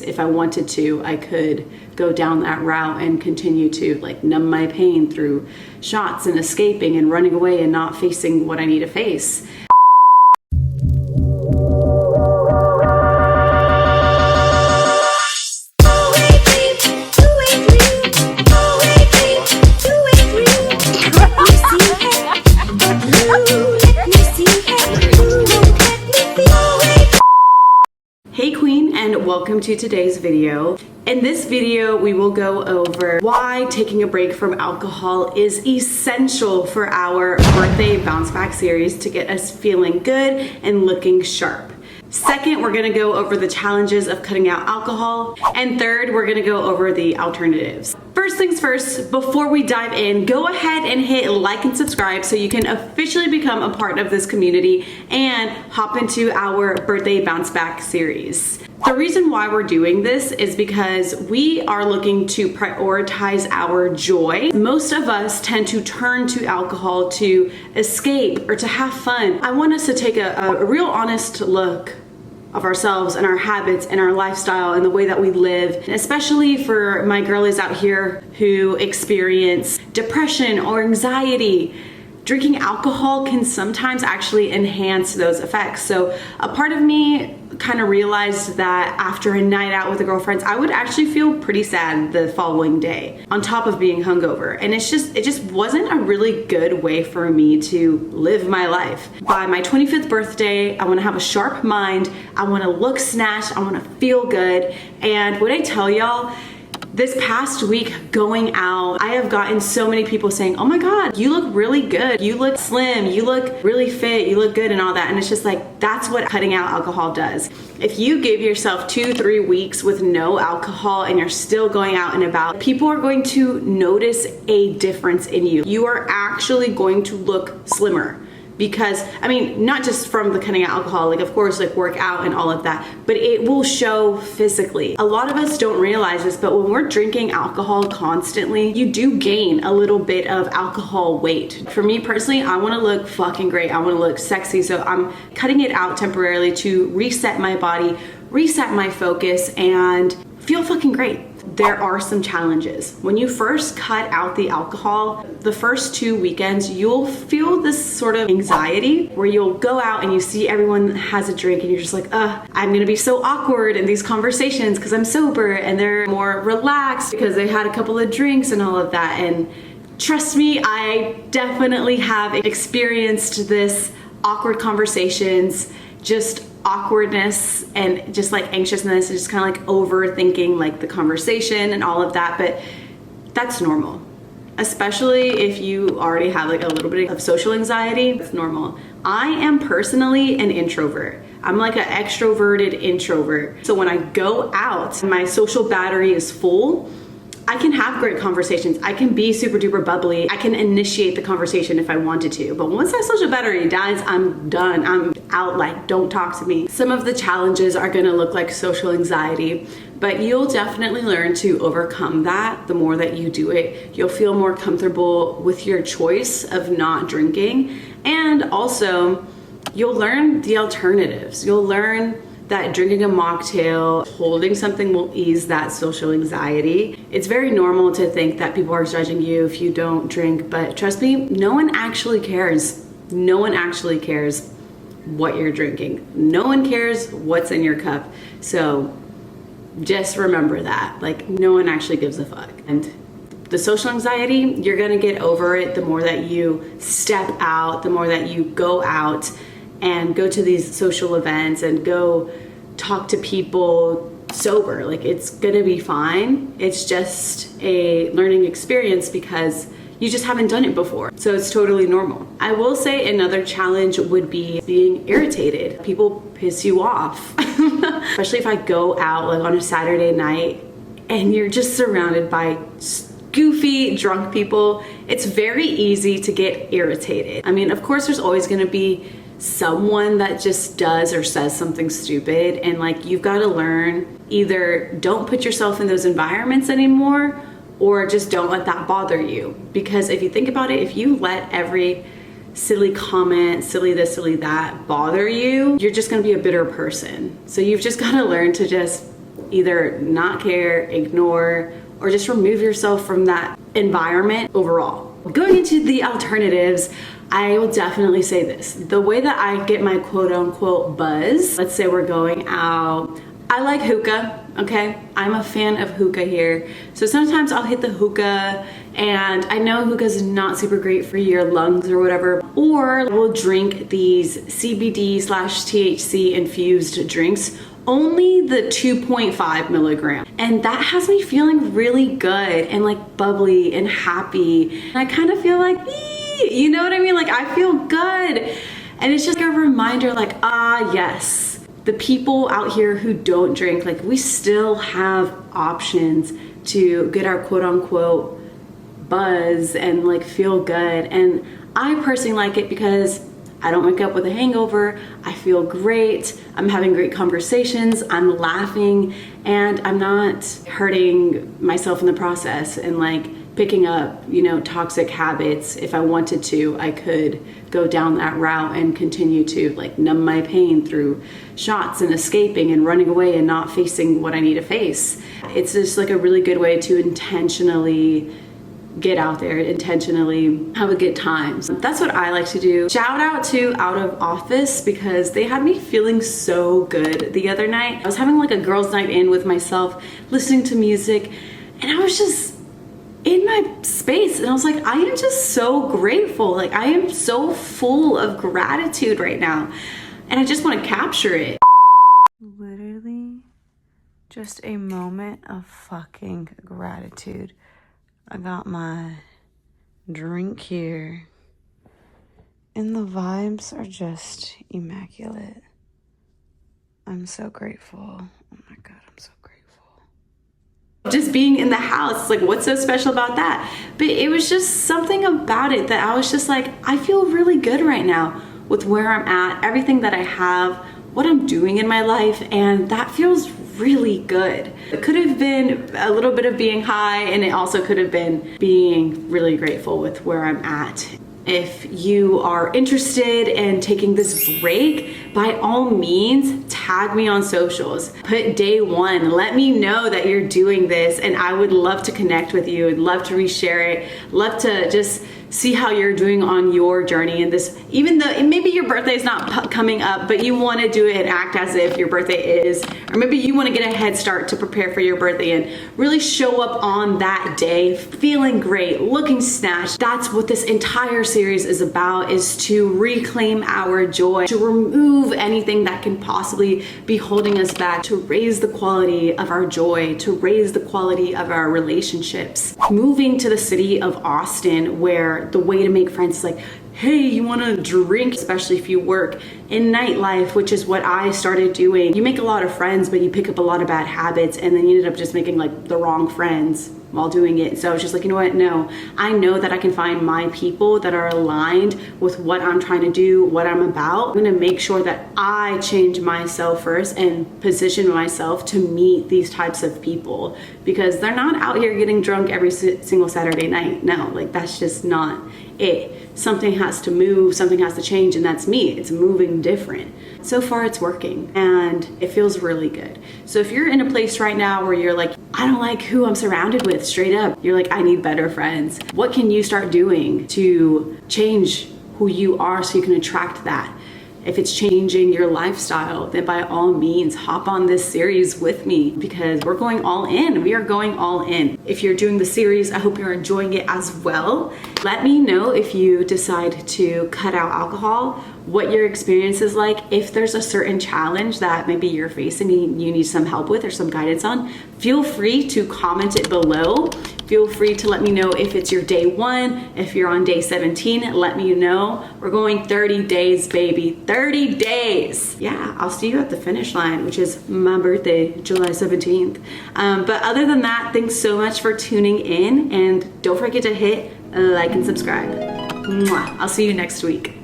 If I wanted to, I could go down that route and continue to like numb my pain through shots and escaping and running away and not facing what I need to face. Hey Queen, and welcome to today's video. In this video, we will go over why taking a break from alcohol is essential for our birthday bounce back series to get us feeling good and looking sharp. Second, we're gonna go over the challenges of cutting out alcohol. And third, we're gonna go over the alternatives. First things first, before we dive in, go ahead and hit like and subscribe so you can officially become a part of this community and hop into our birthday bounce back series. The reason why we're doing this is because we are looking to prioritize our joy. Most of us tend to turn to alcohol to escape or to have fun. I want us to take a real honest look of ourselves and our habits and our lifestyle and the way that we live, especially for my girlies out here who experience depression or anxiety. Drinking alcohol can sometimes actually enhance those effects. So a part of me kind of realized that after a night out with the girlfriends, I would actually feel pretty sad the following day on top of being hungover. And it just wasn't a really good way for me to live my life. By my 25th birthday, I want to have a sharp mind. I want to look snatched. I want to feel good. And what I tell y'all, this past week going out, I have gotten so many people saying, oh my God, you look really good. You look slim, you look really fit, you look good and all that. And it's just like, that's what cutting out alcohol does. If you give yourself 2-3 weeks with no alcohol and you're still going out and about, people are going to notice a difference in you. You are actually going to look slimmer. Because, I mean, not just from the cutting out alcohol, like of course, like work out and all of that, but it will show physically. A lot of us don't realize this, but when we're drinking alcohol constantly, you do gain a little bit of alcohol weight. For me personally, I wanna look fucking great. I wanna look sexy. So I'm cutting it out temporarily to reset my body, reset my focus, and feel fucking great. There are some challenges. When you first cut out the alcohol, the first 2 weekends, you'll feel this sort of anxiety where you'll go out and you see everyone has a drink and you're just like, I'm gonna be so awkward in these conversations because I'm sober, and they're more relaxed because they had a couple of drinks and all of that. And trust me, I definitely have experienced this awkward conversations, just awkwardness and just like anxiousness and just kind of like overthinking like the conversation and all of that. But that's normal, especially if you already have like a little bit of social anxiety. It's normal. I am personally an introvert. I'm like an extroverted introvert. So when I go out and my social battery is full, I can have great conversations. I can be super duper bubbly. I can initiate the conversation if I wanted to. But once that social battery dies, I'm done. I'm out, like, don't talk to me. Some of the challenges are gonna look like social anxiety, but you'll definitely learn to overcome that the more that you do it. You'll feel more comfortable with your choice of not drinking. And also, you'll learn the alternatives. You'll learn that drinking a mocktail, holding something will ease that social anxiety. It's very normal to think that people are judging you if you don't drink, but trust me, no one actually cares. No one actually cares what you're drinking. No one cares what's in your cup. So just remember that, like, no one actually gives a fuck. And the social anxiety, you're gonna get over it the more that you step out, the more that you go out and go to these social events and go talk to people sober. Like, it's gonna be fine. It's just a learning experience because you just haven't done it before. So it's totally normal. I will say another challenge would be being irritated. People piss you off. Especially if I go out like on a Saturday night and you're just surrounded by goofy drunk people. It's very easy to get irritated. I mean, of course there's always gonna be someone that just does or says something stupid, and like, you've got to learn, either don't put yourself in those environments anymore or just don't let that bother you. Because if you think about it, if you let every silly comment, silly this, silly that bother you, you're just gonna be a bitter person. So you've just gotta learn to just either not care, ignore, or just remove yourself from that environment overall. Going into the alternatives, I will definitely say this. The way that I get my quote unquote buzz, let's say we're going out, I like hookah, okay? I'm a fan of hookah here. So sometimes I'll hit the hookah, and I know hookah is not super great for your lungs or whatever, or we'll drink these CBD/THC infused drinks, only the 2.5 milligram. And that has me feeling really good and like bubbly and happy. And I kind of feel like, you know what I mean? Like I feel good. And it's just a reminder like, yes, the people out here who don't drink, like we still have options to get our quote unquote buzz and like feel good. And I personally like it because I don't wake up with a hangover. I feel great. I'm having great conversations. I'm laughing, and I'm not hurting myself in the process and like picking up, you know, toxic habits. If I wanted to, I could go down that route and continue to like numb my pain through shots and escaping and running away and not facing what I need to face. It's just like a really good way to intentionally get out there, intentionally have a good time. So that's what I like to do. Shout out to Out of Office because they had me feeling so good the other night. I was having like a girls' night in with myself, listening to music, and I was just in my space, and I was like, I am just so grateful. Like I am so full of gratitude right now, and I just want to capture it. Literally just a moment of fucking gratitude. I got my drink here, and the vibes are just immaculate. I'm so grateful. Oh my God, I'm so grateful. Just being in the house, like what's so special about that? But it was just something about it that I was just like, I feel really good right now with where I'm at, everything that I have, what I'm doing in my life, and that feels really good. It could have been a little bit of being high, and it also could have been being really grateful with where I'm at. If you are interested in taking this break, by all means, tag me on socials. Put day one. Let me know that you're doing this, and I would love to connect with you. I'd love to reshare it. Love to just see how you're doing on your journey in this, even though maybe your birthday is not coming up, but you want to do it and act as if your birthday is, or maybe you want to get a head start to prepare for your birthday and really show up on that day feeling great, looking snatched. That's what this entire series is about, is to reclaim our joy, to remove anything that can possibly be holding us back, to raise the quality of our joy, to raise the quality of our relationships. Moving to the city of Austin, where the way to make friends is like, hey, you want to drink, especially if you work in nightlife, which is what I started doing. You make a lot of friends, but you pick up a lot of bad habits, and then you ended up just making like the wrong friends while doing it. So I was just like, you know what? No, I know that I can find my people that are aligned with what I'm trying to do, what I'm about. I'm gonna make sure that I change myself first and position myself to meet these types of people, because they're not out here getting drunk every single Saturday night. No, like that's just not it. Something has to move, something has to change, and that's me. It's moving different. So far it's working, and it feels really good. So if you're in a place right now where you're like, I don't like who I'm surrounded with, straight up, you're like, I need better friends. What can you start doing to change who you are so you can attract that? If it's changing your lifestyle, then by all means, hop on this series with me, because we're going all in. We are going all in. If you're doing the series, I hope you're enjoying it as well. Let me know if you decide to cut out alcohol, what your experience is like. If there's a certain challenge that maybe you're facing and you need some help with or some guidance on, feel free to comment it below. Feel free to let me know if it's your day one, if you're on day 17, let me know. We're going 30 days, baby, 30 days. Yeah, I'll see you at the finish line, which is my birthday, July 17th. But other than that, thanks so much for tuning in, and don't forget to hit like and subscribe. Mwah. I'll see you next week.